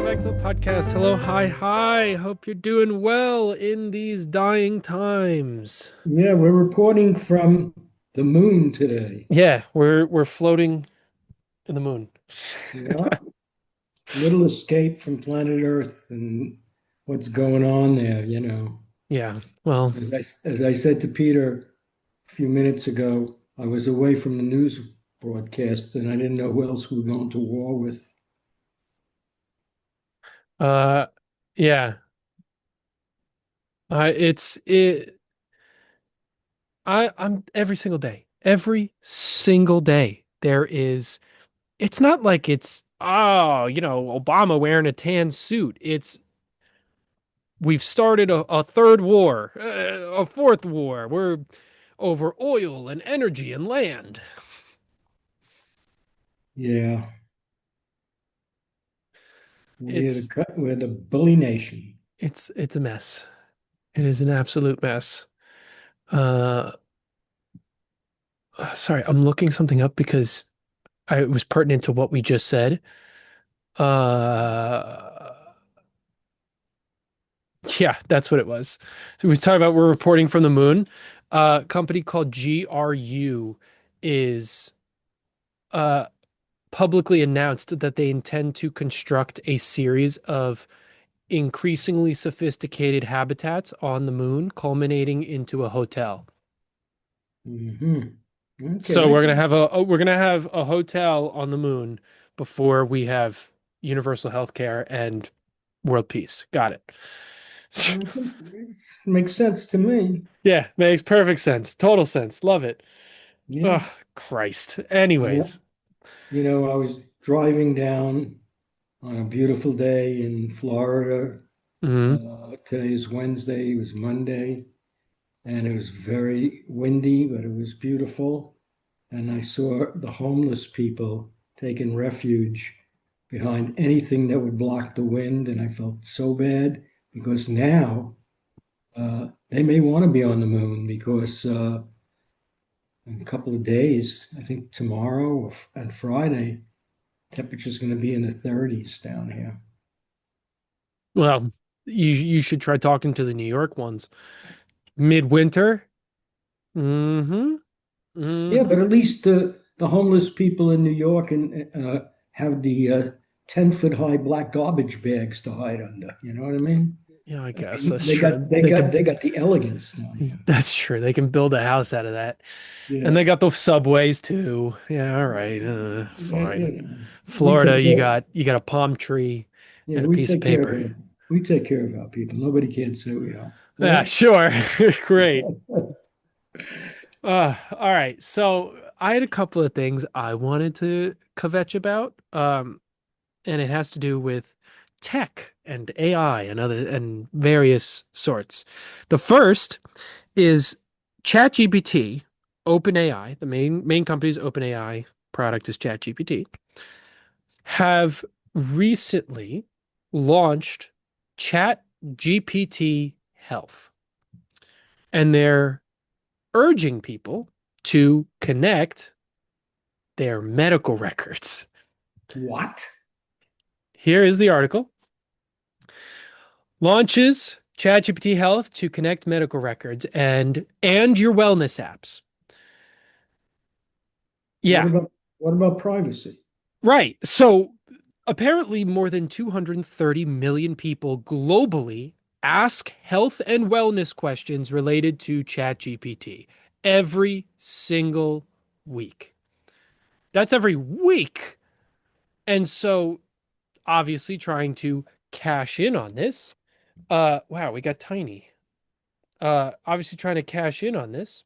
back to the podcast. Hello, hi, hi. Hope you're doing well in these dying times. Yeah, we're reporting from the moon today. Yeah, we're floating in the moon. Yeah, little escape from planet Earth and what's going on there. Yeah, well, As I said to Peter a few minutes ago, I was away from the news broadcast and I didn't know who else we were going to war with. uh, yeah. It's it. I'm every single day. There is. It's not like it's Obama wearing a tan suit. It's we've started a third war, a fourth war. We're over oil and energy and land. Yeah, It's we're the bully nation. it's a mess. It is an absolute mess. Uh, sorry, I'm looking something up because it was pertinent to what we just said. Uh, yeah, that's what it was. So we was talking about we're reporting from the moon. A company called GRU is uh publicly announced that they intend to construct a series of increasingly sophisticated habitats on the moon, culminating into a hotel. Hmm. So Okay. we're gonna have a hotel on the moon before we have universal health care and world peace. Got it. I think it makes sense to me. Yeah, makes perfect sense. Total sense. Love it. Yeah. Oh, Christ. Well, Anyways. I was driving down on a beautiful day in Florida. Hmm. Today is Wednesday, it was Monday, and it was very windy, but it was beautiful. And I saw the homeless people taking refuge behind anything that would block the wind. And I felt so bad because now they may want to be on the moon because in a couple of days, I think tomorrow and Friday, temperature's going to be in the 30s down here. Well, you should try talking to the New York ones. Midwinter. Mm-hmm. Yeah, Mm-hmm. but at least the homeless people in New York and have the 10-foot high black garbage bags to hide under. You know what I mean? Yeah, I I guess mean, that's true. they got the elegance down here. That's true. They can build a house out of that. And Yeah, they got those subways too. Yeah, all right. Fine. you know, we Florida, take care. you got a palm tree Yeah, and a we piece of take care of paper. it. We take care of our people. Nobody can say we don't. Yeah, Right? sure. Great. All right. So I had a couple of things I wanted to kvetch about. And it has to do with tech and AI and other and various sorts. The first is ChatGPT, OpenAI, the main company's OpenAI product is ChatGPT, have recently launched ChatGPT Health. And they're urging people to connect their medical records. What? Here is the article. Launches ChatGPT Health to connect medical records and your wellness apps. What Yeah, about what about privacy? right. So apparently more than 230 million people globally ask health and wellness questions related to ChatGPT every single week. That's every week. And so obviously trying to cash in on this. Wow, we got tiny. Obviously trying to cash in on this.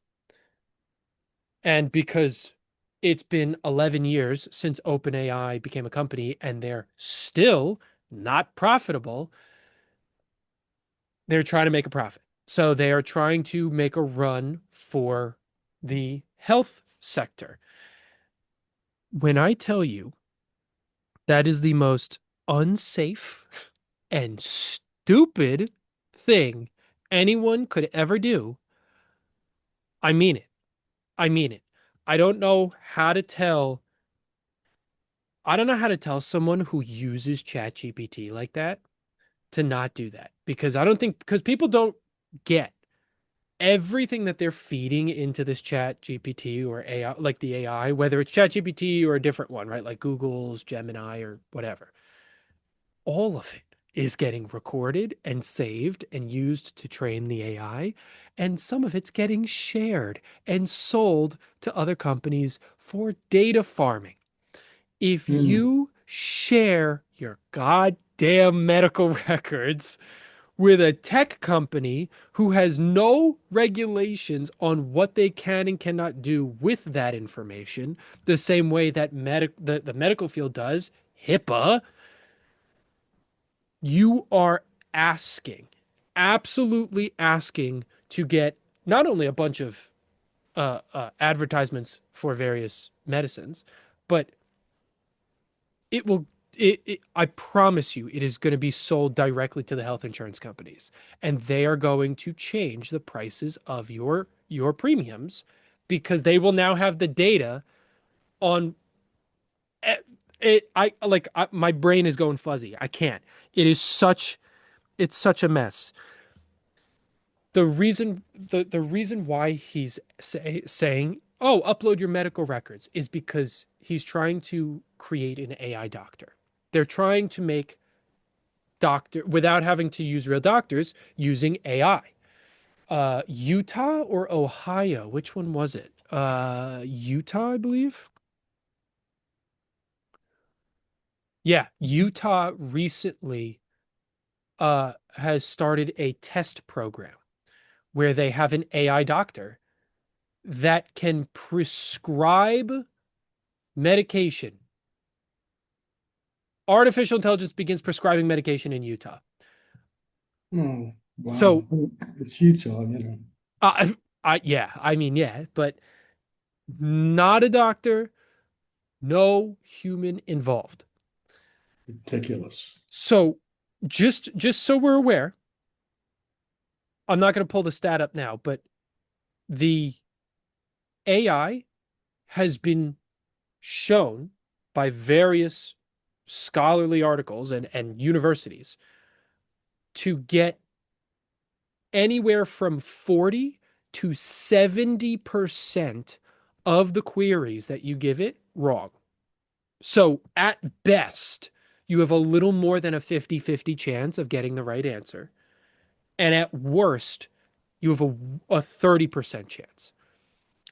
And because it's been 11 years since OpenAI became a company and they're still not profitable, they're trying to make a profit. So they are trying to make a run for the health sector. When I tell you that is the most unsafe and stupid thing anyone could ever do, I mean it. I mean it. I don't know how to tell. I don't know how to tell someone who uses ChatGPT like that to not do that, because I don't think, because people don't get everything that they're feeding into this chat GPT or AI, like the AI, whether it's chat GPT or a different one, right? Like Google's Gemini or whatever, all of it is getting recorded and saved and used to train the AI. And some of it's getting shared and sold to other companies for data farming. If Hmm. you share your goddamn medical records with a tech company who has no regulations on what they can and cannot do with that information, the same way that the medical field does, HIPAA, you are asking, absolutely asking to get not only a bunch of advertisements for various medicines, but it will I promise you it is going to be sold directly to the health insurance companies, and they are going to change the prices of your premiums because they will now have the data on it. My brain is going fuzzy. I can't. It is such it's such a mess. The reason why he's saying, "Oh, upload your medical records," is because he's trying to create an AI doctor. They're trying to make doctor without having to use real doctors using AI. Utah or Ohio? Which one was it? Utah, I believe. Yeah, Utah recently has started a test program where they have an AI doctor that can prescribe medication. Artificial intelligence begins prescribing medication in Utah. Oh, wow. So, It's Utah, you know, uh, yeah, I mean, yeah, but not a doctor, no human involved. ridiculous. So, just so we're aware, I'm not going to pull the stat up now, but the AI has been shown by various scholarly articles and universities to get anywhere from 40 to 70% of the queries that you give it wrong. So at best, you have a little more than a 50-50 chance of getting the right answer. And at worst, you have a 30% chance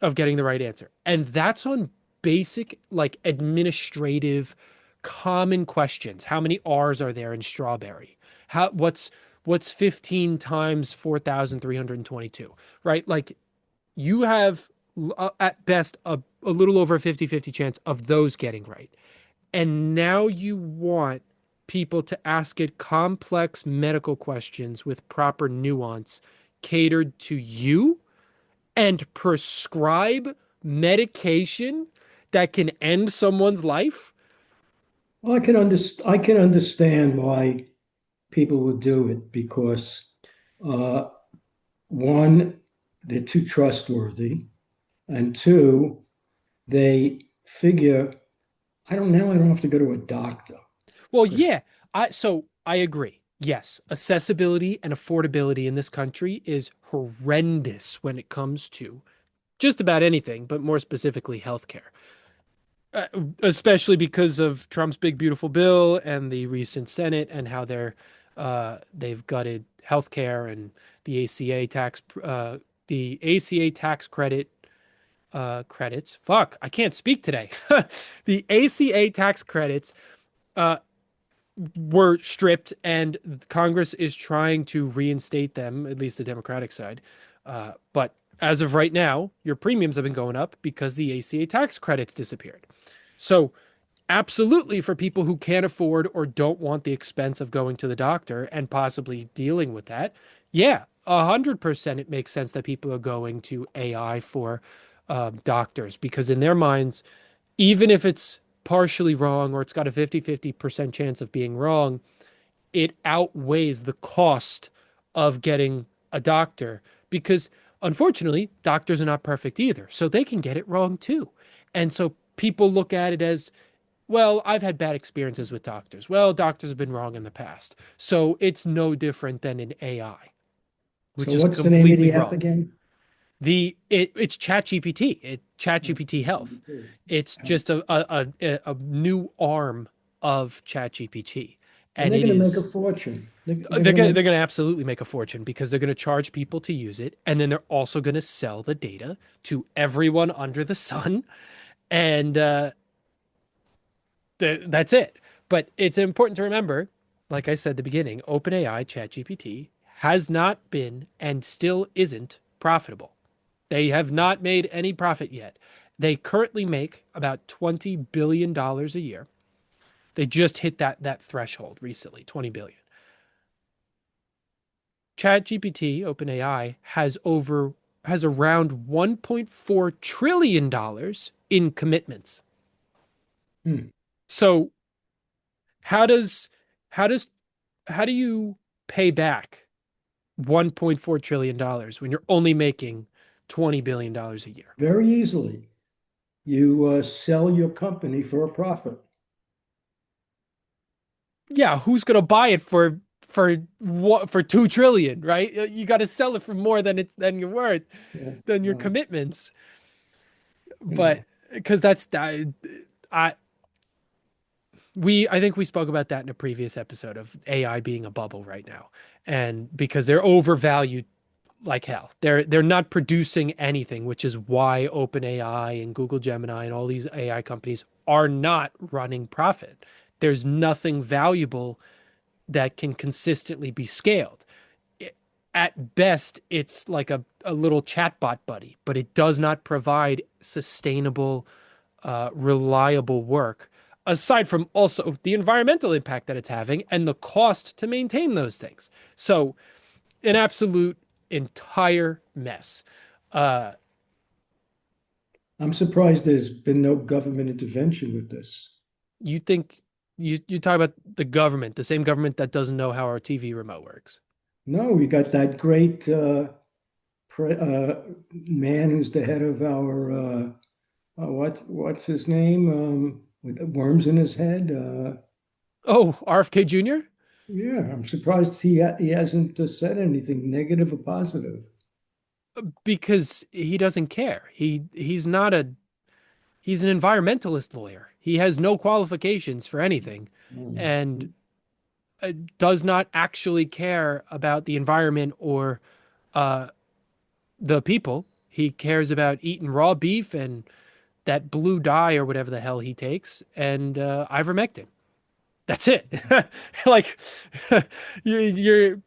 of getting the right answer. And that's on basic, like administrative, common questions. How many R's are there in strawberry? What's 15 times 4,322, right? Like you have at best a little over a 50-50 chance of those getting right. And now you want people to ask it complex medical questions with proper nuance catered to you and prescribe medication that can end someone's life? Well, I can understand why people would do it because uh, one, they're too trustworthy, and two, they figure, I don't have to go to a doctor Well, because yeah, I agree. Yes, accessibility and affordability in this country is horrendous when it comes to just about anything, but more specifically healthcare. uh, Especially because of Trump's big beautiful bill and the recent Senate and how they've gutted healthcare and the ACA tax the ACA tax credits. Fuck, I can't speak today. The ACA tax credits uh were stripped, and Congress is trying to reinstate them, at least the Democratic side. But as of right now, your premiums have been going up because the ACA tax credits disappeared. So, absolutely, for people who can't afford or don't want the expense of going to the doctor and possibly dealing with that, yeah, 100% it makes sense that people are going to AI for doctors because in their minds, even if it's partially wrong or it's got a 50-50% chance of being wrong, it outweighs the cost of getting a doctor because unfortunately, doctors are not perfect either. So they can get it wrong too. And so people look at it as Well, I've had bad experiences with doctors. Well, doctors have been wrong in the past. So it's no different than an AI, So which is what's the name of completely the app wrong. again? It's ChatGPT, ChatGPT Health. It's just a new arm of ChatGPT, And and they're it going to make a is fortune. They're they're going to gonna make, they're gonna absolutely make a fortune because they're gonna charge people to use it, and then they're also gonna sell the data to everyone under the sun, and that's it. But it's important to remember, like I said at the beginning, OpenAI, ChatGPT has not been and still isn't profitable. They have not made any profit yet. They currently make about $20 billion a year. They just hit that threshold recently, 20 billion. ChatGPT, OpenAI, has around $1.4 trillion in commitments. hmm. So how does how does how do you pay back $1.4 trillion when you're only making $20 billion a year? Very easily. You sell your company for a profit. Yeah, who's gonna buy it for what for 2 trillion, right? You got to sell it for more than you're worth, Yeah. than your Well, commitments. you But know, because I I think we spoke about that in a previous episode of AI being a bubble right now, and because they're overvalued like hell. They're not producing anything, which is why OpenAI and Google Gemini and all these AI companies are not running profit. There's nothing valuable that can consistently be scaled. At best, it's like a little chatbot buddy, but it does not provide sustainable, reliable work, aside from also the environmental impact that it's having and the cost to maintain those things. So, an absolute entire mess. Uh, I'm surprised there's been no government intervention with this. you think you talk about the government, the same government that doesn't know how our TV remote works. No, we got that great man who's the head of our what's his name with worms in his head. Oh, RFK Jr.? Yeah, I'm surprised he hasn't said anything negative or positive. Because he doesn't care. He's an environmentalist lawyer. He has no qualifications for anything Mm. and does not actually care about the environment or uh, the people. He cares about eating raw beef and that blue dye or whatever the hell he takes and ivermectin. That's it. Like you're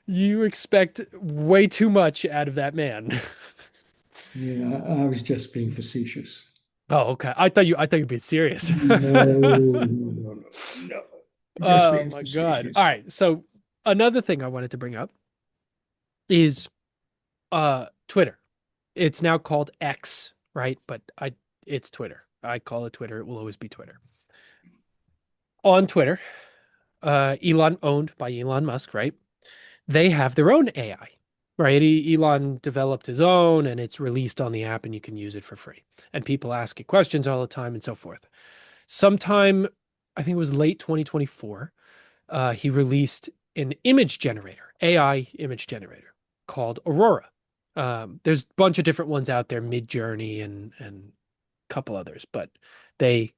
you expect way too much out of that man. Yeah, I was just being facetious. Oh, okay. I thought you'd be serious. No, no, no, no, no. Just Oh being my God. All facetious. right. So another thing I wanted to bring up is Twitter. It's now called X, right? But I it's Twitter. I call it Twitter. It will always be Twitter. On Twitter, Elon owned by Elon Musk, right? They have their own AI, right? Elon developed his own and it's released on the app and you can use it for free. And people ask it questions all the time and so forth. Sometime, I think it was late 2024, he released an image generator, AI image generator called Aurora. There's a bunch of different ones out there, Midjourney and a couple others, but they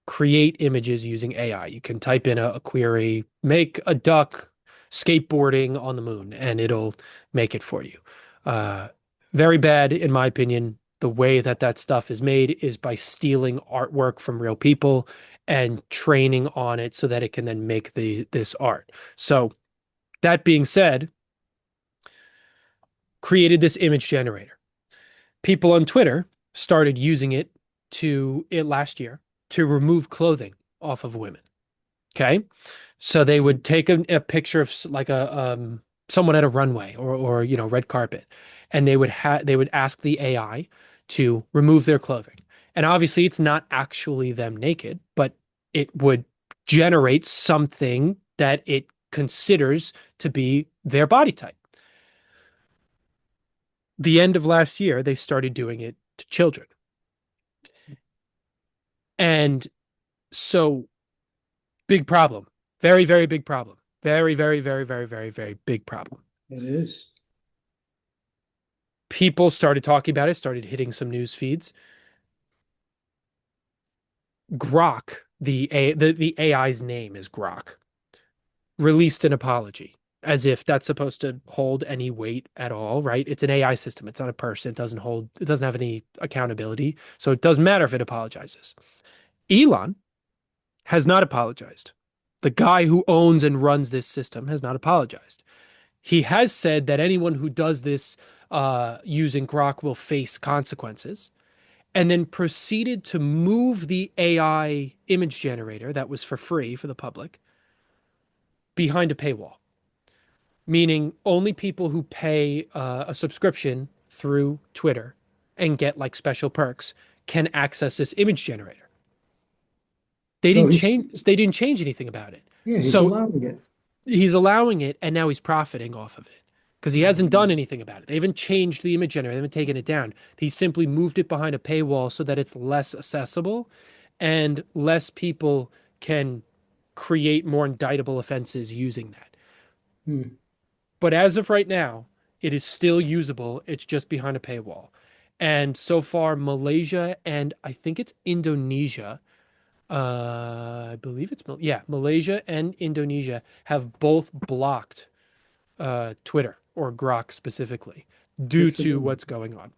create images using AI. You can type in a query, make a duck skateboarding on the moon, and it'll make it for you. Uh, Very bad, in my opinion. The way that that stuff is made is by stealing artwork from real people and training on it so that it can then make this art. So that being said, created this image generator. People on Twitter started using it last year to remove clothing off of women. Okay. So they would take a picture of like a someone at a runway or red carpet, and they would ask the AI to remove their clothing. And obviously it's not actually them naked, but it would generate something that it considers to be their body type. The end of last year, they started doing it to children. And So big problem. Very, very big problem. Very, very, very, very, very, very big problem. It is. People started talking about it, started hitting some news feeds. Grok, the AI's name is Grok, released an apology as if that's supposed to hold any weight at all, right? It's an AI system. It's not a person. It doesn't have any accountability. So it doesn't matter if it apologizes. Elon has not apologized. The guy who owns and runs this system has not apologized. He has said that anyone who does this using Grok will face consequences, and then proceeded to move the AI image generator that was for free for the public behind a paywall, meaning only people who pay a subscription through Twitter and get like special perks can access this image generator. So he's, They didn't change anything about it. yeah, he's So allowing it. he's allowing it, and now he's profiting off of it because he hasn't done Um, anything about it. They haven't changed the image generator. They haven't taken it down. He simply moved it behind a paywall so that it's less accessible and less people can create more indictable offenses using that. hmm. But as of right now, it is still usable. It's just behind a paywall. And so far, Malaysia and I think it's Indonesia, I believe yeah, Malaysia and Indonesia have both blocked Twitter or Grok specifically due Good for to them. what's going on.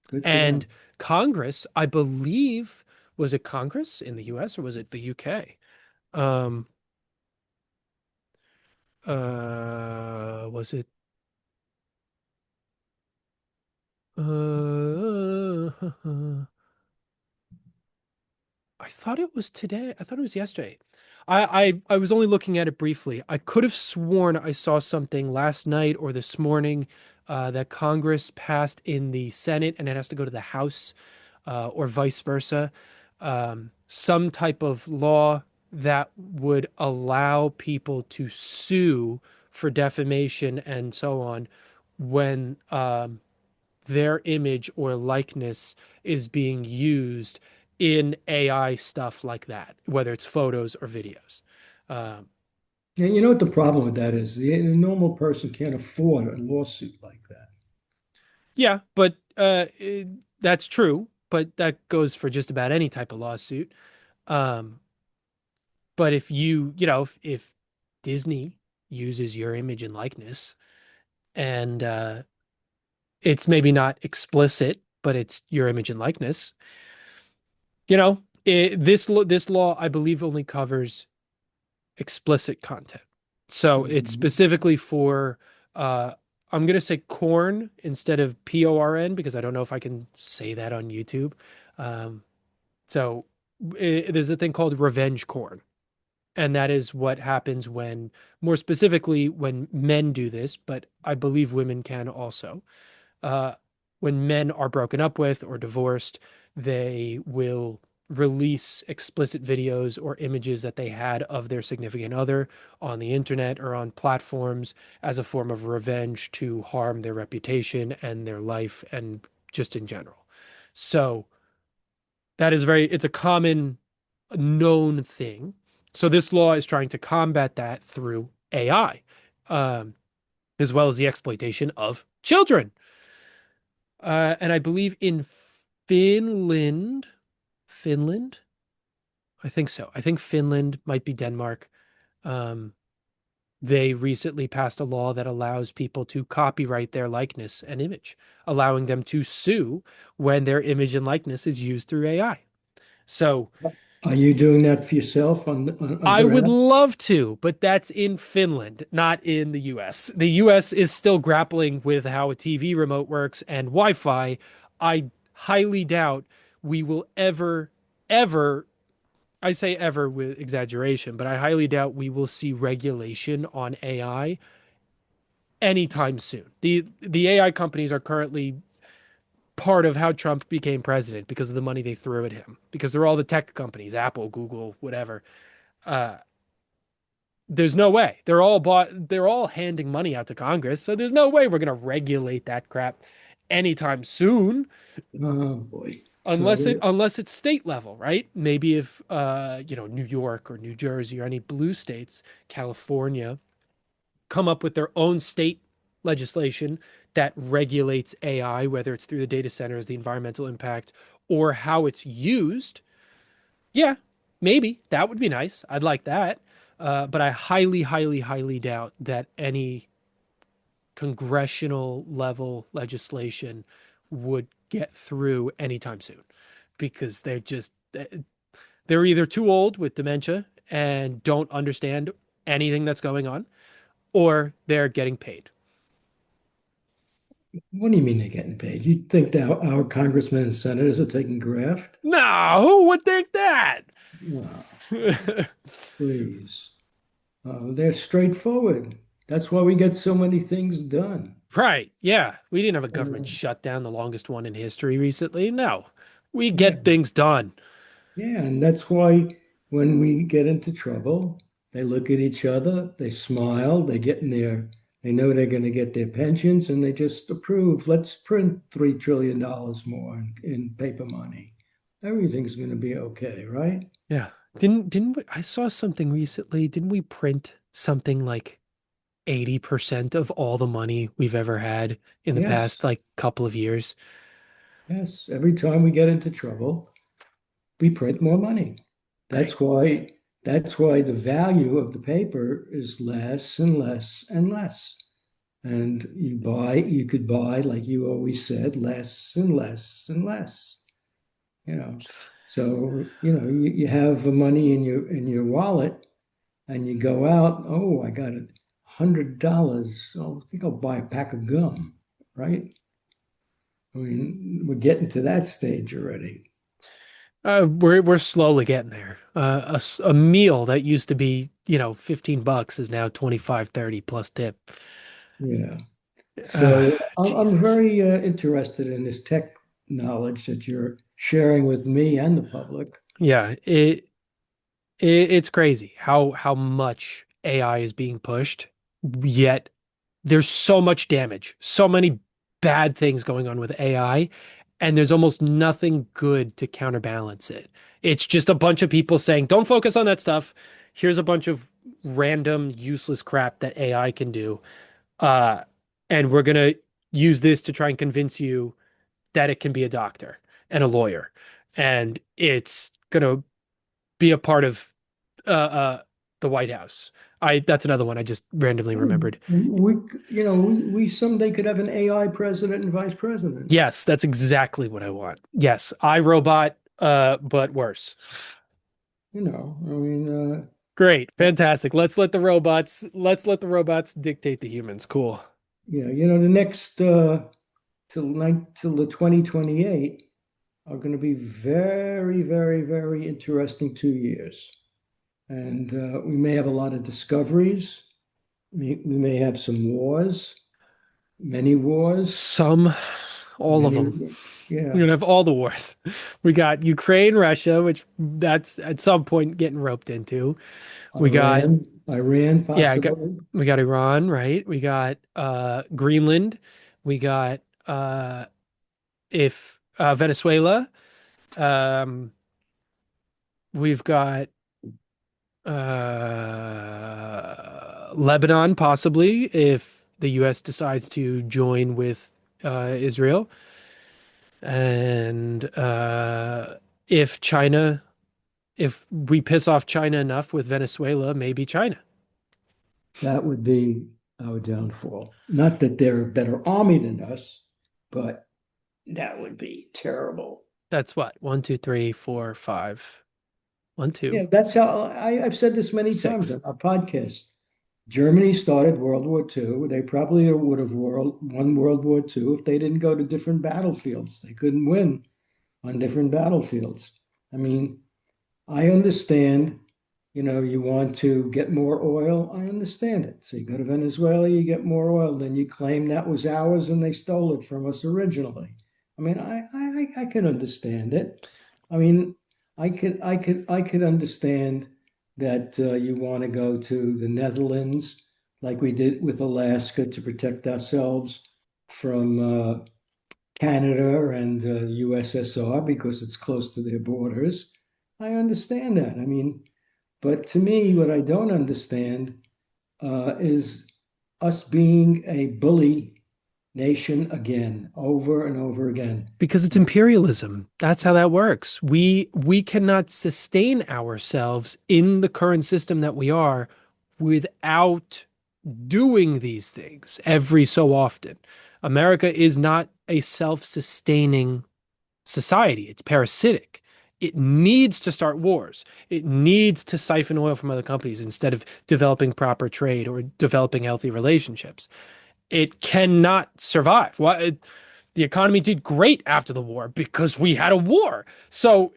Good for And them. Congress, I believe, was it Congress in the US or was it the UK? Um, was it uh I thought it was today. I thought it was yesterday. I was only looking at it briefly. I could have sworn I saw something last night or this morning that Congress passed in the Senate and it has to go to the House or vice versa. Some type of law that would allow people to sue for defamation and so on when their image or likeness is being used in AI stuff like that, whether it's photos or videos. Um, And you know what the problem with that is? The normal person can't afford a lawsuit like that. yeah, but that's true, but that goes for just about any type of lawsuit. Um, but if Disney uses your image and likeness and it's maybe not explicit, but it's your image and likeness, this law, I believe, only covers explicit content. So it's Mhm. specifically for uh I'm gonna say corn instead of PORN because I don't know if I can say that on YouTube. Um, so there's a thing called revenge corn, and that is what happens when, more specifically, when men do this, but I believe women can also. uh, when men are broken up with or divorced, they will release explicit videos or images that they had of their significant other on the internet or on platforms as a form of revenge to harm their reputation and their life and just in general. So it's a common known thing. So this law is trying to combat that through AI, um, as well as the exploitation of children. And I believe in Finland, Finland, I think so. I think Finland might be Denmark. Um, they recently passed a law that allows people to copyright their likeness and image, allowing them to sue when their image and likeness is used through AI. So Are you doing that for yourself on I other would apps? love to, but that's in Finland, not in the US. The US is still grappling with how a TV remote works and Wi-Fi. I highly doubt we will ever, I say ever with exaggeration, but I highly doubt we will see regulation on AI anytime soon. The AI companies are currently part of how Trump became president because of the money they threw at him, because they're all the tech companies, Apple, Google, whatever. Uh, there's no way. They're all handing money out to Congress, so there's no way we're going to regulate that crap anytime soon. Oh boy. Unless So it's state level, right? Maybe if New York or New Jersey or any blue states, California, come up with their own state legislation that regulates AI, whether it's through the data centers, the environmental impact, or how it's used. Yeah, maybe that would be nice. I'd like that. But I highly, highly, highly doubt that any congressional level legislation would get through anytime soon because they're either too old with dementia and don't understand anything that's going on, or they're getting paid. what do you mean they're getting paid? You think that our congressmen and senators are taking graft? No, who would think that? No, please. They're straightforward. That's why we get so many things done. Right. Yeah. We didn't have a government Uh, shutdown, the longest one in history recently. No, we get yeah, things done. yeah, and that's why when we get into trouble, they look at each other, they smile, they know they're going to get their pensions, and they just approve. Let's print $3 trillion more in paper money. Everything's going to be okay, right? Yeah. I saw something recently. Didn't we print something like 80% of all the money we've ever had in the past Yes, like couple of years? yes. Every time we get into trouble, we print more money. Right. That's why that's why the value of the paper is less and less and less. And you could buy, like you always said, less and less and less. You know, so you have the money in your wallet, and you go out. Oh, I got $100. Oh, I think I'll buy a pack of gum, right? I mean, we're getting to that stage already. We're slowly getting there. A meal that used to be, 15 bucks is now 25, 30 plus tip. Yeah. Uh, So I'm Jesus. very interested in this tech knowledge that you're sharing with me and the public. Yeah, it's crazy how much AI is being pushed, yet there's so much damage, so many bad things going on with AI, and there's almost nothing good to counterbalance it. It's just a bunch of people saying, "Don't focus on that stuff. Here's a bunch of random useless crap that AI can do." Uh, and we're gonna use this to try and convince you that it can be a doctor and a lawyer, and it's gonna be a part of the White House. I That's another one I just randomly remembered. We someday could have an AI president and vice president. Yes, that's exactly what I want. Yes, iRobot, but worse. I mean, Great, fantastic. Let's let the robots dictate the humans. Cool. yeah, the next till the 2028 are going to be very, very, very interesting 2 years. And we may have a lot of discoveries. We may have some wars, many wars, Some, all of them. many, We're yeah. gonna have all the wars. We got Ukraine, Russia, which that's at some point getting roped into. We got Iran Yeah, possibly. we got Iran, right? We got Greenland. We got if Venezuela. Um, we've got Lebanon, possibly, if the US decides to join with Israel. And if China, if we piss off China enough with Venezuela, maybe China. That would be our downfall. Not that they're a better army than us, but that would be terrible. That's what? One, two, three, four, five. One, Yeah, two, that's how I've said this many times six. on our podcast. Germany started World War II. They probably would have won World War II if they didn't go to different battlefields. They couldn't win on different battlefields. I mean, I understand, you want to get more oil. I understand it. So you go to Venezuela, you get more oil, then you claim that was ours and they stole it from us originally. I mean, I can understand it. I mean, I could understand that you want to go to the Netherlands, like we did with Alaska, to protect ourselves from Canada and USSR because it's close to their borders. I understand that. I mean, but to me, what I don't understand is us being a bully nation again, over and over again. Because it's imperialism. That's how that works. We cannot sustain ourselves in the current system that we are without doing these things every so often. America is not a self-sustaining society. It's parasitic. It needs to start wars. It needs to siphon oil from other companies instead of developing proper trade or developing healthy relationships. It cannot survive. The economy did great after the war because we had a war. So,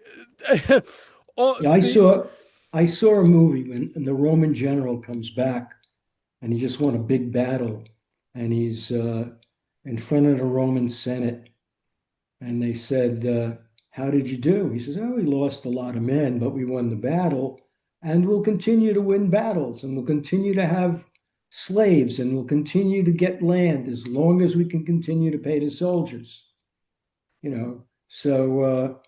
Yeah, I saw a movie when the Roman general comes back and he just won a big battle and he's in front of the Roman Senate and they said, how did you do? He says, oh, we lost a lot of men, but we won the battle and we'll continue to win battles and we'll continue to have slaves and we'll continue to get land as long as we can continue to pay the soldiers, you know. So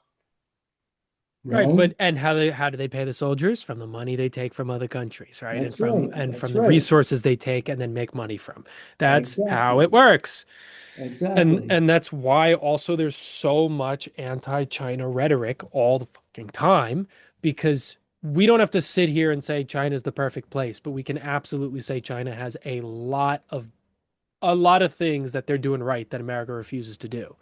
right, Rome, but and how do they pay the soldiers? From the money they take from other countries, right? And that's from right. and from That's the right. resources they take and then make money from. That's how it Exactly. works. And Exactly. and that's why also there's so much anti-China rhetoric all the fucking time, because we don't have to sit here and say China's the perfect place, but we can absolutely say China has a lot of things that they're doing right that America refuses to do.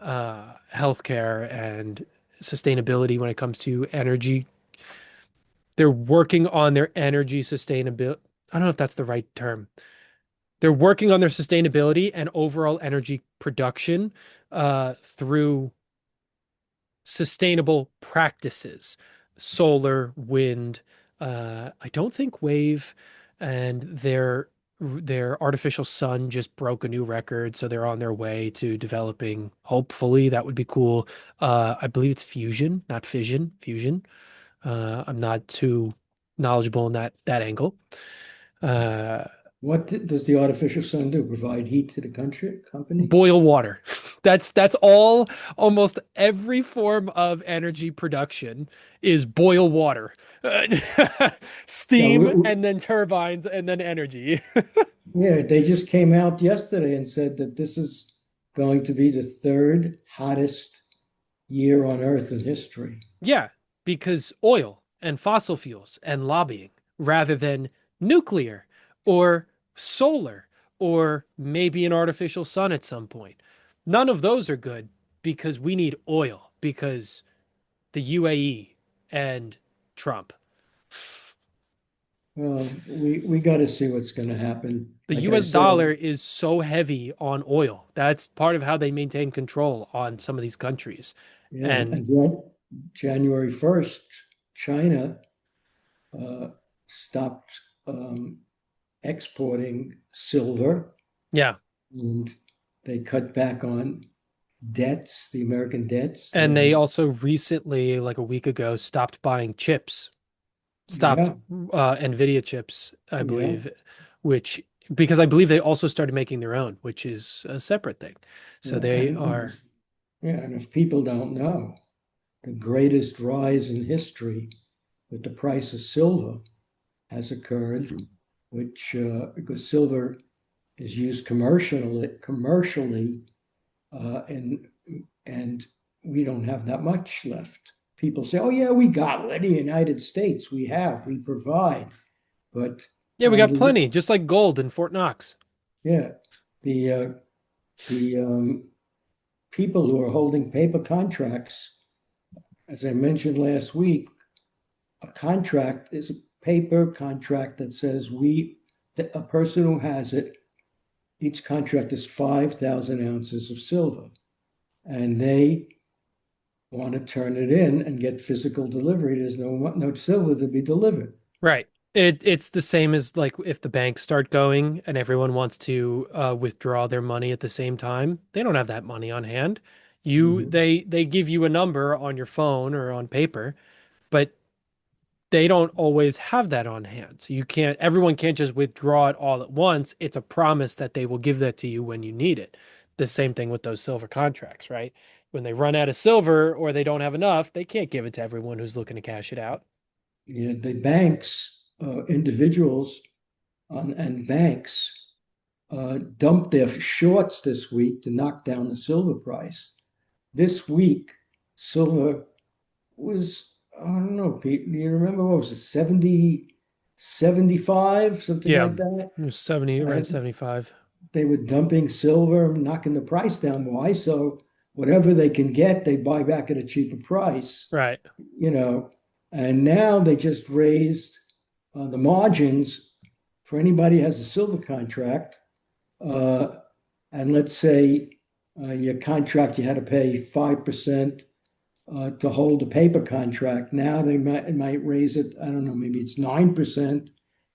Healthcare and sustainability when it comes to energy. They're working on their energy sustainability. I don't know if that's the right term. They're working on their sustainability and overall energy production through sustainable practices, solar, wind. I don't think wave, and their artificial sun just broke a new record, so they're on their way to developing. Hopefully, that would be cool. I believe it's fusion, not fission. Fusion. I'm not too knowledgeable in that angle. Uh, Does the artificial sun do? Provide heat to the country company? Boil water. That's all. Almost every form of energy production is boil water. Yeah, Steam and then turbines and then energy. yeah, they just came out yesterday and said that this is going to be the third hottest year on Earth in history. Yeah, because oil and fossil fuels and lobbying rather than nuclear or solar or maybe an artificial sun at some point. None of those are good because we need oil because the UAE and Trump. Well, we got to see what's going to happen. The Like I US said, dollar is so heavy on oil. That's part of how they maintain control on some of these countries. yeah, And and then January 1st, China uh, stopped exporting silver yeah, and they cut back on debts, the American debts. and they also recently, like a week ago, stopped buying chips, stopped Yeah, Nvidia chips, I yeah, believe, which because I believe they also started making their own, which is a separate thing. So yeah. they And are, if, yeah, and if people don't know, the greatest rise in history with the price of silver has occurred, which because silver is used commercially, and we don't have that much left. People say, "Oh yeah, we got it in the United States. We provide." But yeah, we got the plenty, just like gold in Fort Knox. yeah, the people who are holding paper contracts, as I mentioned last week, a contract is a paper contract that says that a person who has it, each contract is 5,000 ounces of silver, and they want to turn it in and get physical delivery. There's no silver to be delivered. Right. It's the same as like if the banks start going and everyone wants to withdraw their money at the same time, they don't have that money on hand. Mhm. They give you a number on your phone or on paper, but they don't always have that on hand. So everyone can't just withdraw it all at once. It's a promise that they will give that to you when you need it. the same thing with those silver contracts, right? When they run out of silver or they don't have enough, they can't give it to everyone who's looking to cash it out. You know, the banks, individuals and banks dumped their shorts this week to knock down the silver price. This week, silver was, I don't know, Pete, do you remember what was it, 70, 75, something Yeah, like that? it was 70, around And 75. they were dumping silver, knocking the price down. Why? So whatever they can get, they buy back at a cheaper price, Right. you know. And now they just raised the margins for anybody who has a silver contract. Uh, and let's say your contract, you had to pay 5% to hold a paper contract. Now they might raise it, I don't know, maybe it's 9%,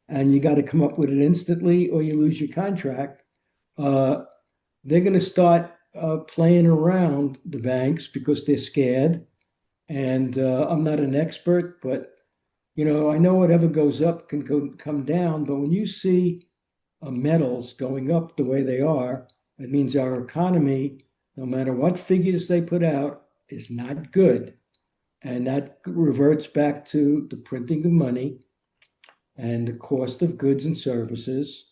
and you got to come up with it instantly or you lose your contract. Uh, they're going to start playing around the banks because they're scared. And I'm not an expert, but I know whatever goes up can come down. But when you see metals going up the way they are, it means our economy, no matter what figures they put out, is not good. And that reverts back to the printing of money and the cost of goods and services.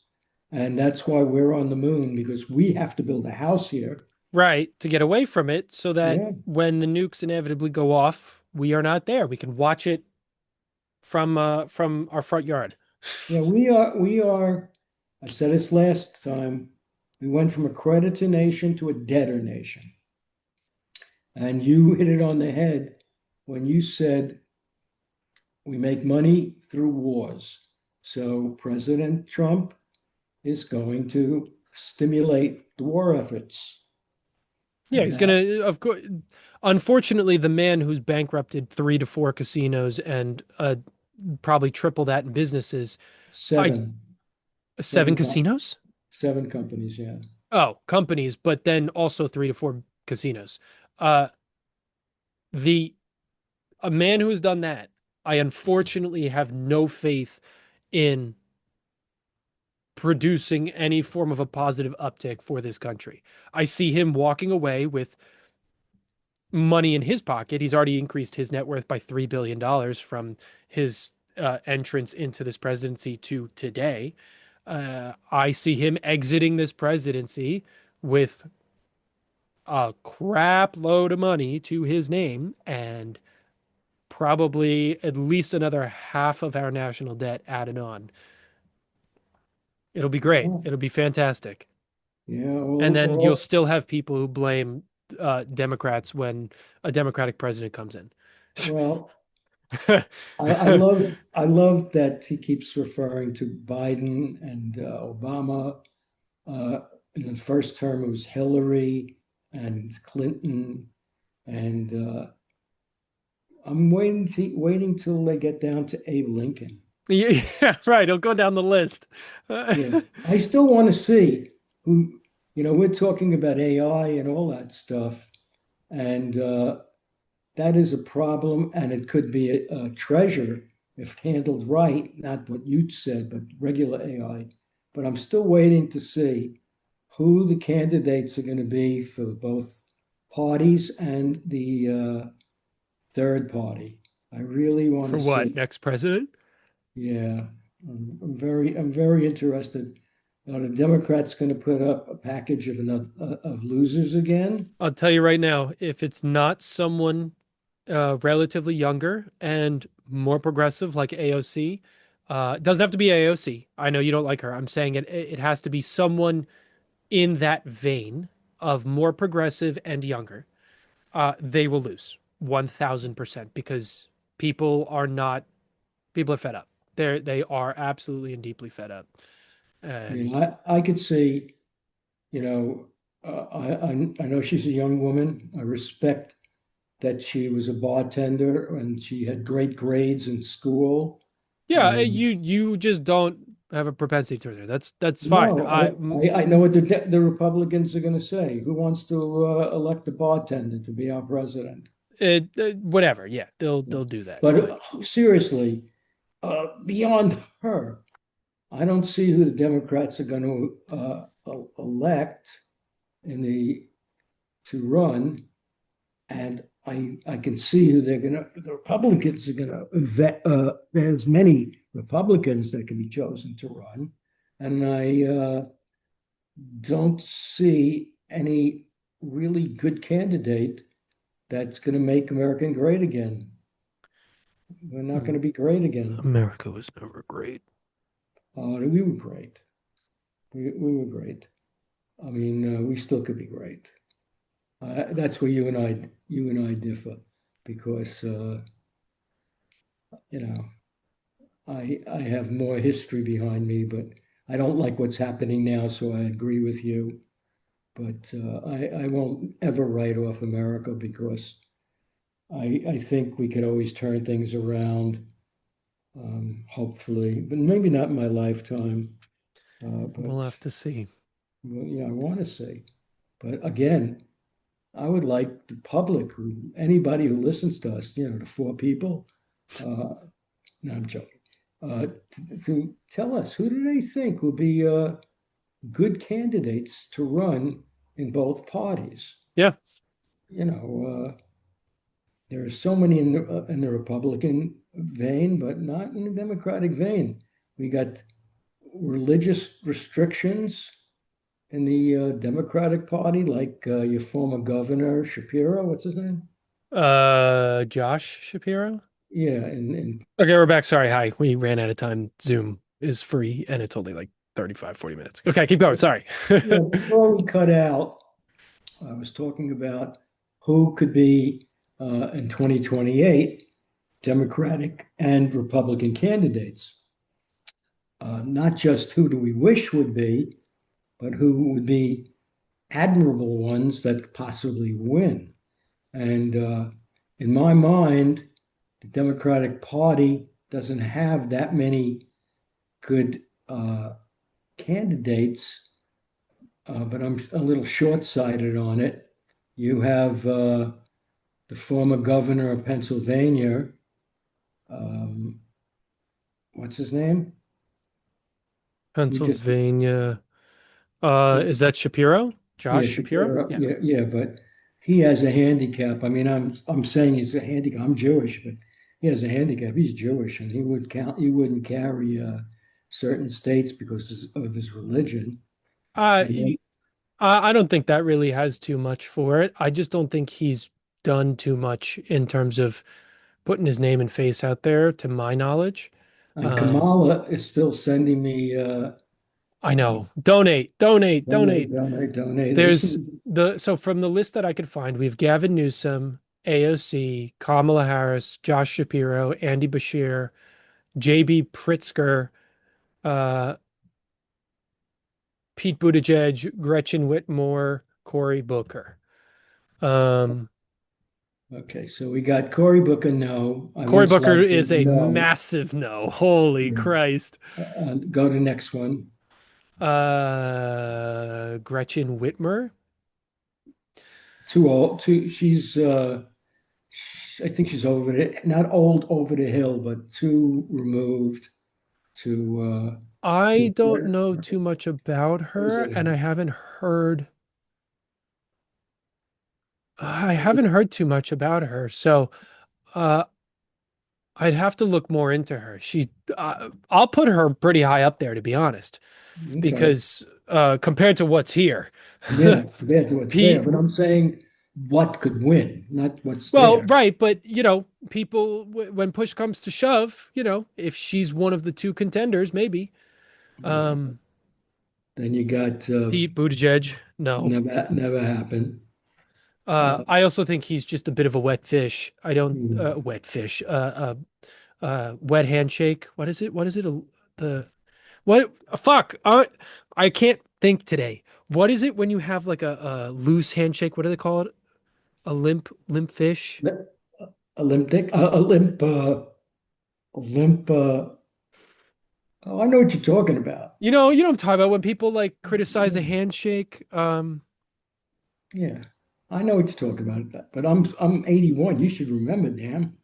And that's why we're on the moon, because we have to build a house here. Right. To get away from it so that Yeah. when the nukes inevitably go off, we are not there. We can watch it from our front yard. Yeah, we are, I said this last time, we went from a creditor nation to a debtor nation. And you hit it on the head when you said we make money through wars. So President Trump is going to stimulate the war efforts. Yeah, And he's that gonna, of course. Unfortunately, the man who's bankrupted 3 to 4 casinos and probably triple that in businesses, I seven, seven seven, com- casinos? seven companies, yeah. Oh, companies, but then also 3 to 4 casinos. Uh, the a man who has done that, I unfortunately have no faith in producing any form of a positive uptick for this country. I see him walking away with money in his pocket. He's already increased his net worth by $3 billion from his entrance into this presidency to today. I see him exiting this presidency with a crap load of money to his name and probably at least another half of our national debt added on. It'll be great. Yeah, It'll be fantastic. yeah. And then you'll still have people who blame Democrats when a Democratic president comes in. Well, I love that he keeps referring to Biden and Obama. Uh, in the first term, it was Hillary and Clinton, and I'm waiting till they get down to Abe Lincoln. Yeah, right. He'll go down the list. Yeah, I still want to see who. We're talking about AI and all that stuff, and that is a problem, and it could be a treasure if handled right. Not what you said, but regular AI. But I'm still waiting to see who the candidates are going to be for both parties and the third party. I really want For to what? see. Next president? Yeah, I'm very interested. Are the Democrats going to put up a package of losers again? I'll tell you right now, if it's not someone relatively younger and more progressive like AOC, it doesn't have to be AOC. I know you don't like her. I'm saying it has to be someone in that vein of more progressive and younger. They will lose 1000% because people are not people are fed up. They are absolutely and deeply fed up. And I could see, you know, I know she's a young woman. I respect that she was a bartender and she had great grades in school. yeah, And you just don't have a propensity towards her. That's fine. no, I know what the Republicans are going to say. Who wants to elect a bartender to be our president? whatever. Yeah, they'll do that. But But seriously, beyond her, I don't see who the Democrats are going to elect. in the to run, and I can see who they're gonna. The Republicans are gonna vet. There's many Republicans that can be chosen to run, and I don't see any really good candidate that's going to make America great again. We're not going to be great again. America was never great. We were great. We were great. I mean, we still could be great. That's where you and I differ, because you know, I have more history behind me, but I don't like what's happening now. So I agree with you, but I won't ever write off America, because I think we could always turn things around, hopefully, but maybe not in my lifetime. We'll But have to see. well, yeah, I want to say. But again, I would like the public, who anybody who listens to us, the four people. No, I'm joking. To tell us, who do they think will be good candidates to run in both parties? Yeah. You know, there are so many in the Republican vein, but not in the Democratic vein. We got religious restrictions in the Democratic Party, like your former governor Shapiro. What's his name? Josh Shapiro. Yeah, and Okay, we're back. Sorry. Hi. We ran out of time. Zoom is free and it's only like 35, 40 minutes. Okay, keep going. Sorry. yeah, before we cut out, I was talking about who could be in 2028 Democratic and Republican candidates. Not just who do we wish would be, but who would be admirable ones that possibly win. And in my mind, the Democratic Party doesn't have that many good candidates, but I'm a little short-sighted on it. You have the former governor of Pennsylvania. Um, what's his name? We just Pennsylvania. yeah, Is that Shapiro? Josh yeah, Shapiro? Shapiro. Yeah. Yeah, yeah, but he has a handicap. I mean, I'm saying he's a handicap. I'm Jewish, but he has a handicap. He's Jewish, and he would count. He wouldn't carry certain states because of his religion. Uh, And then, I don't think that really has too much for it. I just don't think he's done too much in terms of putting his name and face out there, to my knowledge. and Um, Kamala is still sending me I uh, know. Donate, donate, donate, donate. donate, donate. There's so from the list that I could find, we have Gavin Newsom, AOC, Kamala Harris, Josh Shapiro, Andy Bashir, JB Pritzker, uh, Pete Buttigieg, Gretchen Whitmore, Cory Booker. Um, Okay, so we got Cory Booker, no. I Cory once Booker liked him, is a no. massive no. Holy Yeah. Christ. Go to next one. Gretchen Whitmer. Too old. I think she's over it. Not old over the hill, but too removed I to don't know too much about where's her, it? and I haven't heard too much about her. So, uh, I'd have to look more into her. I'll put her pretty high up there, to be honest, Okay. because compared to what's here, Yeah, compared to what's there. Pete. But I'm saying what could win, not what's Well, there. right, but people when push comes to shove, if she's one of the two contenders, maybe. Yeah. Um, Then you got Pete Buttigieg, no. never happened. Uh, I also think he's just a bit of a wet fish. I don't hmm. wet fish. Wet handshake. What is it? What is it? The what? Fuck. I can't think today. What is it when you have like a loose handshake? What do they call it? A limp fish. Olympic, limp. Oh, I know what you're talking about. You know what I'm talking about when people like criticize a handshake. Yeah, I know what you're talking about. But I'm 81. You should remember, damn.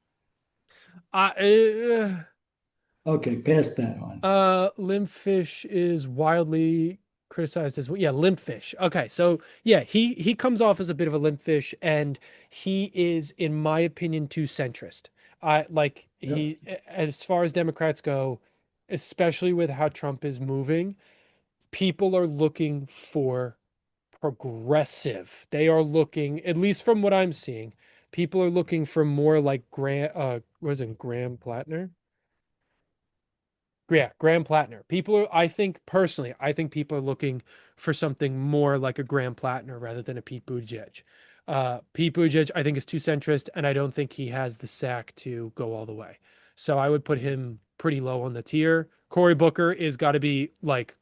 I Okay, pass that on. limp fish is wildly criticized as well. Yeah, limp fish. Okay, so yeah, he comes off as a bit of a limp fish, and he is, in my opinion, too centrist. I like Yep. as far as Democrats go, especially with how Trump is moving, people are looking for progressive. They are looking, at least from what I'm seeing, people are looking for more like what is it, Graham Plattner? Yeah, Graham Plattner. People are, I think personally, I think people are looking for something more like a Graham Plattner rather than a Pete Buttigieg. Pete Buttigieg, I think, is too centrist, and I don't think he has the sack to go all the way. So I would put him pretty low on the tier. Cory Booker is got to be like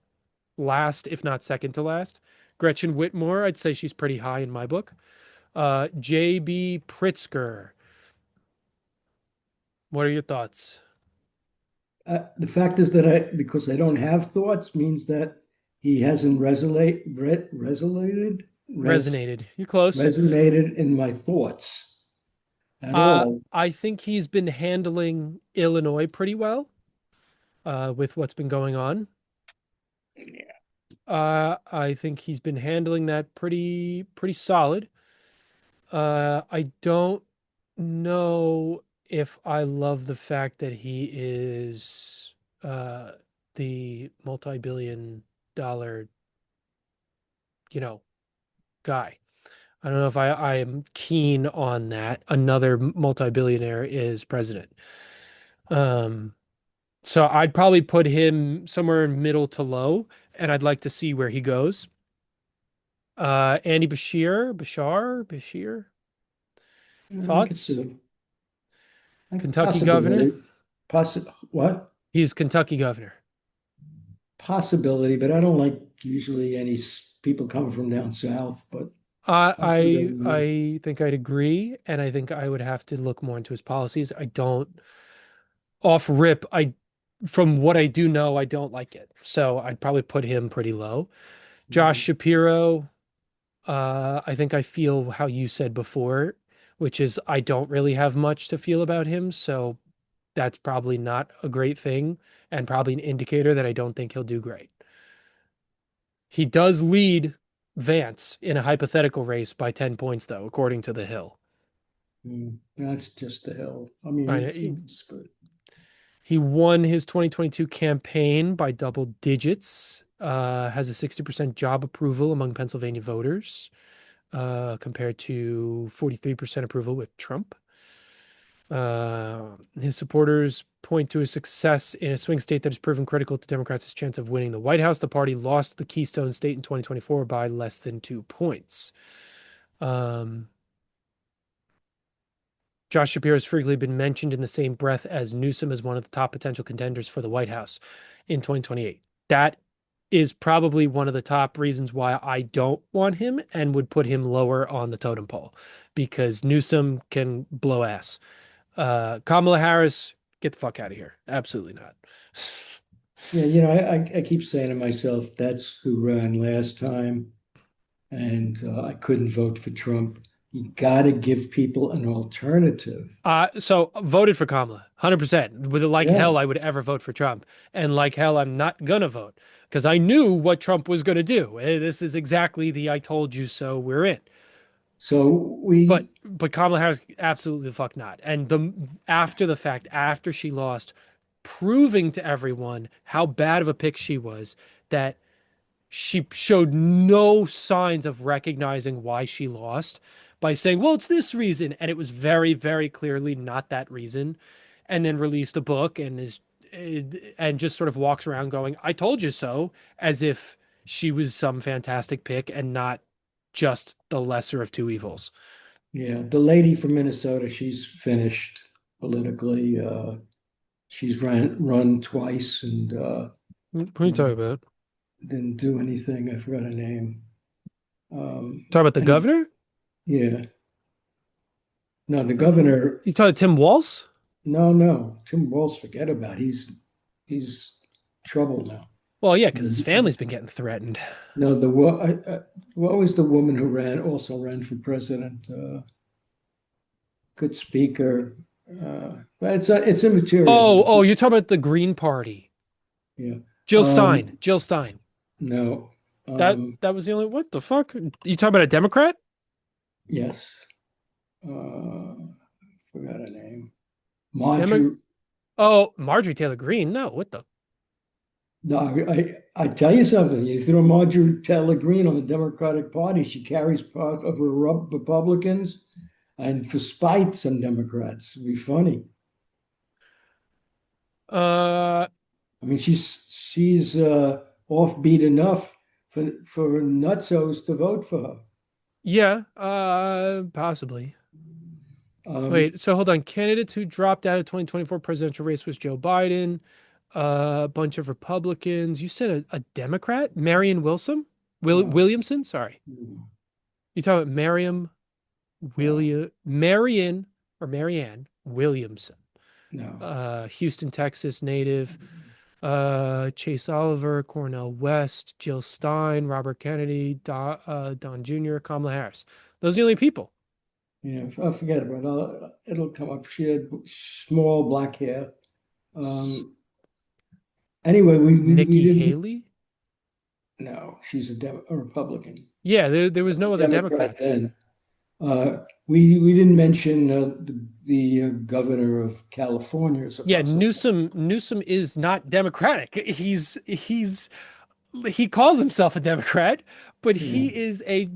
last, if not second to last. Gretchen Whitmer, I'd say she's pretty high in my book. J.B. Pritzker, what are your thoughts? The fact is that because I don't have thoughts, means that he hasn't Resonated. You're close. resonated in my thoughts at all. I think he's been handling Illinois pretty well, with what's been going on. I think he's been handling that pretty solid. I don't know if I love the fact that he is the multi-billion dollar, you know, guy. I don't know if I am keen on that. Another multi-billionaire is president. Um, so I'd probably put him somewhere in middle to low, and I'd like to see where he goes. Andy Bashir, I could thoughts? see Kentucky governor. possibility. What? He's Kentucky governor. Possibility, but I don't like usually any people coming from down south, but I possibility. think I'd agree, and I think I would have to look more into his policies. I don't off rip, I from what I do know, I don't like it. So I'd probably put him pretty low. Josh Mhm. Shapiro, I think I feel how you said before, which is I don't really have much to feel about him. So that's probably not a great thing and probably an indicator that I don't think he'll do great. He does lead Vance in a hypothetical race by 10 points, though, according to The Hill. That's just the hell. I mean, I know it's but he won his 2022 campaign by double digits, has a 60% job approval among Pennsylvania voters, compared to 43% approval with Trump. His supporters point to his success in a swing state that has proven critical to Democrats' chance of winning the White House. The party lost the Keystone State in 2024 by less than 2 points. Um, Josh Shapiro has frequently been mentioned in the same breath as Newsom as one of the top potential contenders for the White House in 2028. That is probably one of the top reasons why I don't want him and would put him lower on the totem pole because Newsom can blow ass. Kamala Harris, get the fuck out of here. Absolutely not. yeah, I keep saying to myself, that's who ran last time, and I couldn't vote for Trump. You got to give people an alternative. So voted for Kamala, 100%. With like Yeah. hell, I would ever vote for Trump. And like hell, I'm not gonna vote because I knew what Trump was gonna do. This is exactly the I told you so we're in. So But Kamala Harris, absolutely the fuck not. And the after the fact, after she lost, proving to everyone how bad of a pick she was, that she showed no signs of recognizing why she lost by saying, well, it's this reason. And it was very, very clearly not that reason. And then released a book and just sort of walks around going, I told you so, as if she was some fantastic pick and not just the lesser of two evils. yeah, the lady from Minnesota, she's finished politically. She's run twice and What are you talking about? didn't do anything. I forgot her name. Talking about the And governor? yeah, no, the governor. You talking Tim Walz? No, no, Tim Walz, forget about. He's trouble now. Well, yeah, because his family's been getting threatened. No, what was the woman who also ran for president? Good speaker. But it's immaterial. Oh, you're talking about the Green Party. Yeah. Jill Stein. Jill Stein. No. That Um, that was the only. What the fuck? You talking about a Democrat? yes. Forgot her name. Demo Marjorie. Oh, Marjorie Taylor Greene. No, what the? No, I tell you something. You throw Marjorie Taylor Greene on the Democratic Party, she carries part of her Republicans, and for spite some Democrats. It'd be funny. Uh, I mean, she's offbeat enough for nutsos to vote for her. yeah. Possibly. Um, Wait. So hold on. Candidates who dropped out of 2024 presidential race was Joe Biden. A bunch of Republicans. You said a Democrat, Marion Wilson, no, Williamson. Sorry, you talking about no, Marion or Marianne Williamson. no, Houston, Texas native. Chase Oliver, Cornell West, Jill Stein, Robert Kennedy, Don Jr., Kamala Harris. Those are the only people. yeah, I forget about it. It'll come up. She had small black hair. Um, anyway, we Nikki didn't. Haley. No, she's a Republican. Yeah, there was That's a no other Democrat Democrats. then. We didn't mention the governor of California as a Yeah, possible. Newsom is not Democratic. He calls himself a Democrat, but Yeah, he is a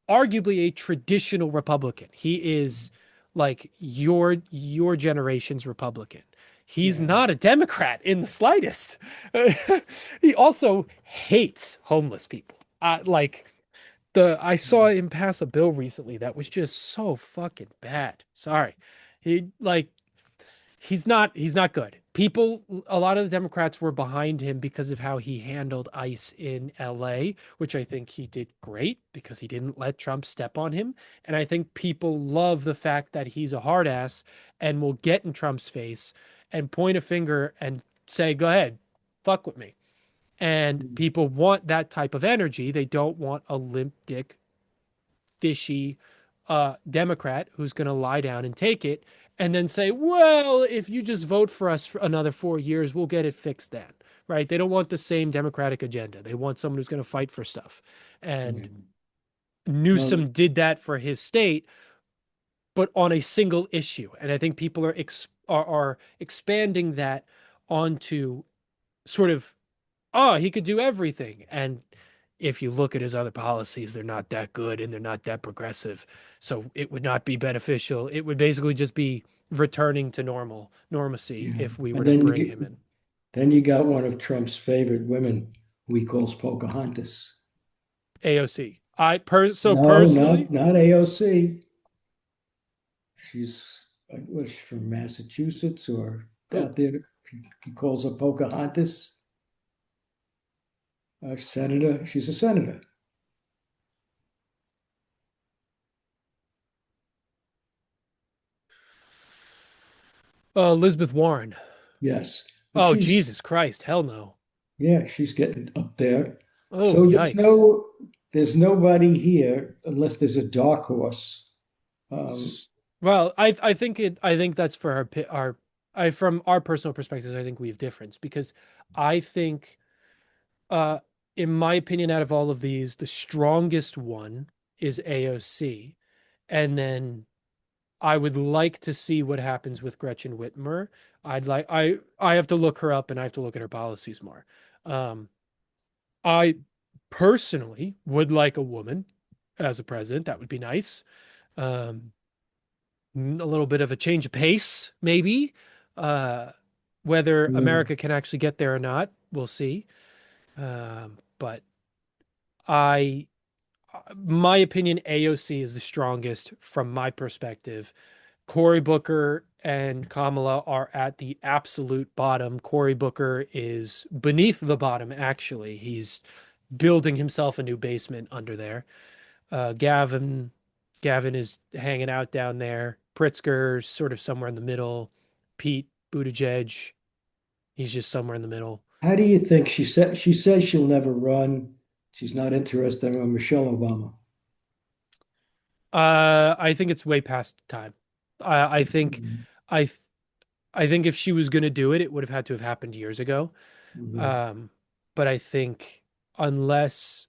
arguably a traditional Republican. He is like your generation's Republican. He's yeah. not a Democrat in the slightest. He also hates homeless people. Like the I saw him pass a bill recently that was just so fucking bad. Sorry. He like he's not good. People, a lot of the Democrats were behind him because of how he handled ICE in LA, which I think he did great because he didn't let Trump step on him. And I think people love the fact that he's a hard ass and will get in Trump's face and point a finger and say, "Go ahead, fuck with me." And people want that type of energy. They don't want a limp dick fishy Democrat who's going to lie down and take it and then say, well, if you just vote for us for another 4 years, we'll get it fixed then. Right? They don't want the same Democratic agenda. They want someone who's going to fight for stuff. Yeah. And Well, Newsom did that for his state, but on a single issue. And I think people are expanding that onto sort of, oh, he could do everything. And if you look at his other policies, they're not that good and they're not that progressive. So it would not be beneficial. It would basically just be returning to normalcy yeah. if we were And to bring him in. then you got one of Trump's favorite women, who he calls Pocahontas. AOC. So No, personally, not AOC. She's what is she from Massachusetts or oh, out there? He calls her Pocahontas, a senator. She's a senator. Elizabeth Warren. Yes, but Oh, she's Jesus Christ. Hell no. yeah, she's getting up there. Oh, So yikes. there's nobody here unless there's a dark horse. Um, Well, I think that's for our I from our personal perspectives, I think we have difference because I think uh in my opinion out of all of these, the strongest one is AOC. And then I would like to see what happens with Gretchen Whitmer. I have to look her up and I have to look at her policies more. Um I personally would like a woman as a president. That would be nice. Um a little bit of a change of pace, maybe. Uh, whether yeah. America can actually get there or not, we'll see. But I, my opinion, AOC is the strongest from my perspective. Cory Booker and Kamala are at the absolute bottom. Cory Booker is beneath the bottom, actually. He's building himself a new basement under there. Gavin is hanging out down there. Pritzker sort of somewhere in the middle. Pete Buttigieg, he's just somewhere in the middle. How do you think she says she'll never run? She's not interested in Michelle Obama. I think it's way past time. I think I I think if she was going to do it, it would have had to have happened years ago. Mhm. Um, but I think unless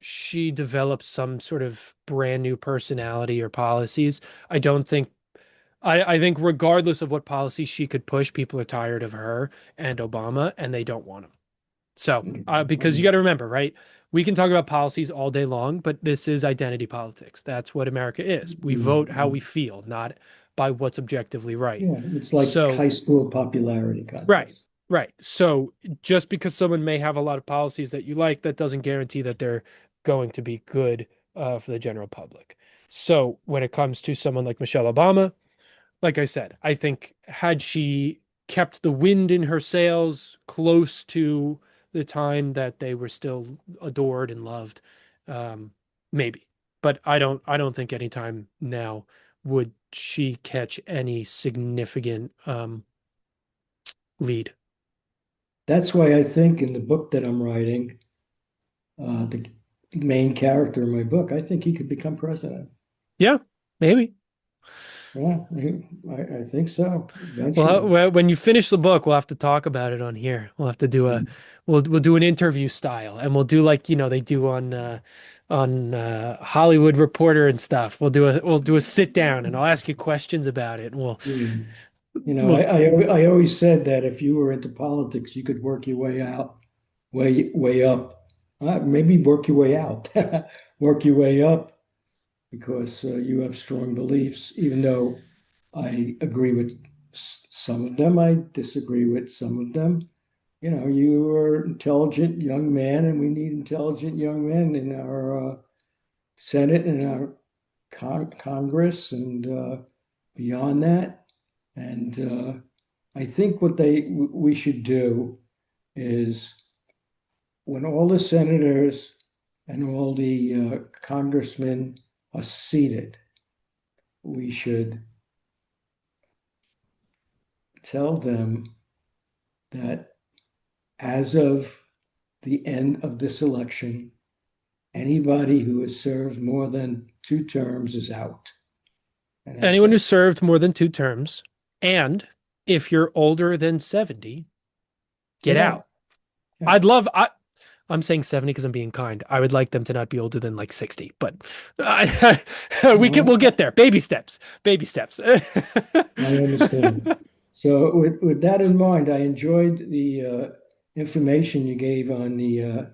she develops some sort of brand new personality or policies. I don't think I think regardless of what policies she could push, people are tired of her and Obama, and they don't want them. So, because you got to remember, right? We can talk about policies all day long, but this is identity politics. That's what America is. We vote how we feel, not by what's objectively right. Yeah, it's like So, high school popularity right, contest. right. So, just because someone may have a lot of policies that you like, that doesn't guarantee that they're going to be good for the general public. So, when it comes to someone like Michelle Obama, like I said, I think had she kept the wind in her sails close to the time that they were still adored and loved, maybe. But I don't think anytime now would she catch any significant lead. That's why I think in the book that I'm writing, the main character in my book, I think he could become president. Yeah, maybe. Yeah, I think so Well, eventually. when you finish the book, we'll have to talk about it on here. We'll have to do a we'll do an interview style, and we'll do like they do on Hollywood Reporter and stuff. We'll do a sit down, and I'll ask you questions about it, and we'll Yeah. You know, we'll I always said that if you were into politics, you could work your way out, way up. Maybe work your way out, work your way up because you have strong beliefs. Even though I agree with some of them, I disagree with some of them. You know, you are an intelligent young man, and we need intelligent young men in our Senate and our Congress and beyond that. And I think what we should do is when all the senators and all the congressmen are seated, we should tell them that as of the end of this election, anybody who has served more than 2 terms is out. And that's anyone who it. served more than 2 terms, and if you're older than 70, get Get out. out. Yeah. I'd love I'm saying 70 because I'm being kind. I would like them to not be older than like 60, but we'll get there. Baby steps. Baby steps. I understand. So with that in mind, I enjoyed the information you gave on the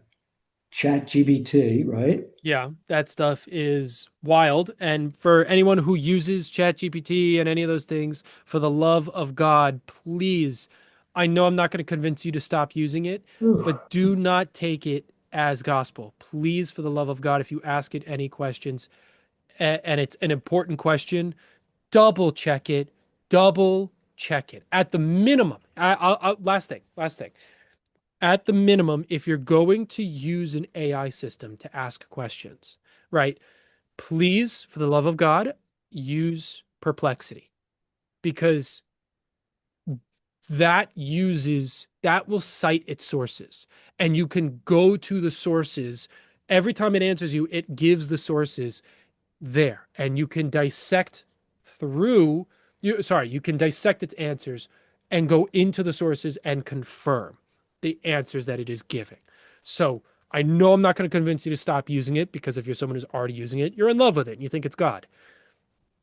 chat GBT, right? Yeah, that stuff is wild. And for anyone who uses ChatGPT and any of those things, for the love of God, please, I know I'm not going to convince you to stop using it, Ooh. but do not take it as gospel. Please, for the love of God, if you ask it any questions and it's an important question, double check it, double check it. At the minimum, last thing. At the minimum, if you're going to use an AI system to ask questions, right? Please, for the love of God, use Perplexity because that will cite its sources and you can go to the sources. Every time it answers you, it gives the sources there and you can dissect through you can dissect its answers and go into the sources and confirm the answers that it is giving. So I know I'm not going to convince you to stop using it because if you're someone who's already using it, you're in love with it and you think it's God.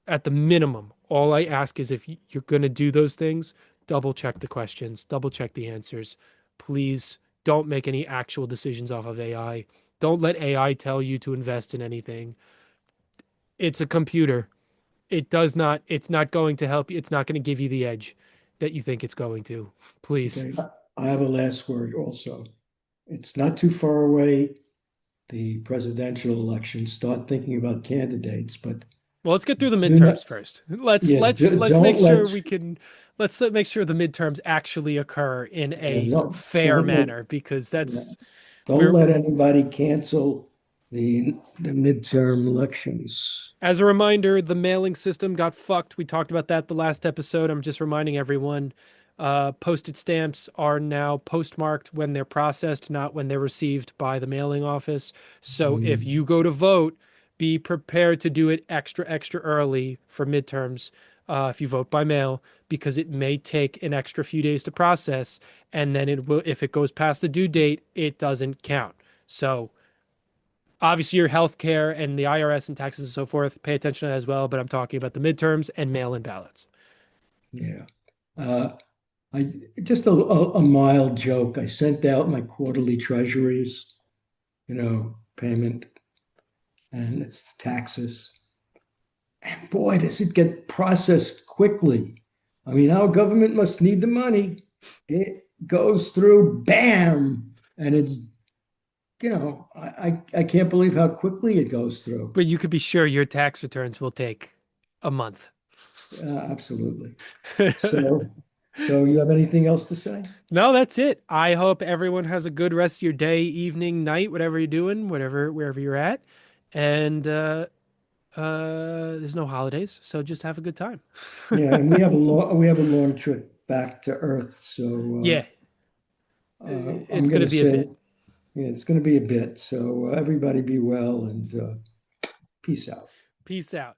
At the minimum, all I ask is if you're going to do those things, double check the questions, double check the answers. Please don't make any actual decisions off of AI. Don't let AI tell you to invest in anything. It's a computer. It's not going to help you. It's not going to give you the edge that you think it's going to. Please. Okay. I have a last word also. It's not too far away, the presidential election. Start thinking about candidates, but Well, let's get through the do not, midterms first. Let's yeah, let's let's make don't sure we can let's make sure the midterms actually occur in a fair don't let, manner because yeah, that's don't we're let anybody cancel the midterm elections. as a reminder, the mailing system got fucked. We talked about that the last episode. I'm just reminding everyone, postage stamps are now postmarked when they're processed, not when they're received by the mailing office. So if Mm. you go to vote, be prepared to do it extra early for midterms. If you vote by mail, because it may take an extra few days to process, and then it will, if it goes past the due date, it doesn't count. So Obviously, your healthcare and the IRS and taxes and so forth, pay attention to that as well. But I'm talking about the midterms and mail-in ballots. Yeah. Uh, I just a mild joke. I sent out my quarterly treasuries, payment, and it's taxes. And boy, does it get processed quickly. I mean, our government must need the money. It goes through, bam, and it's, I can't believe how quickly it goes through. But you could be sure your tax returns will take a month. Absolutely. So, so you have anything else to say? No, that's it. I hope everyone has a good rest of your day, evening, night, whatever you're doing, wherever you're at. And there's no holidays, so just have a good time. Yeah, and we have a long trip back to Earth, so Yeah, I'm it's going gonna to be a say, bit. yeah, it's going to be a bit. So everybody be well and peace out. Peace out.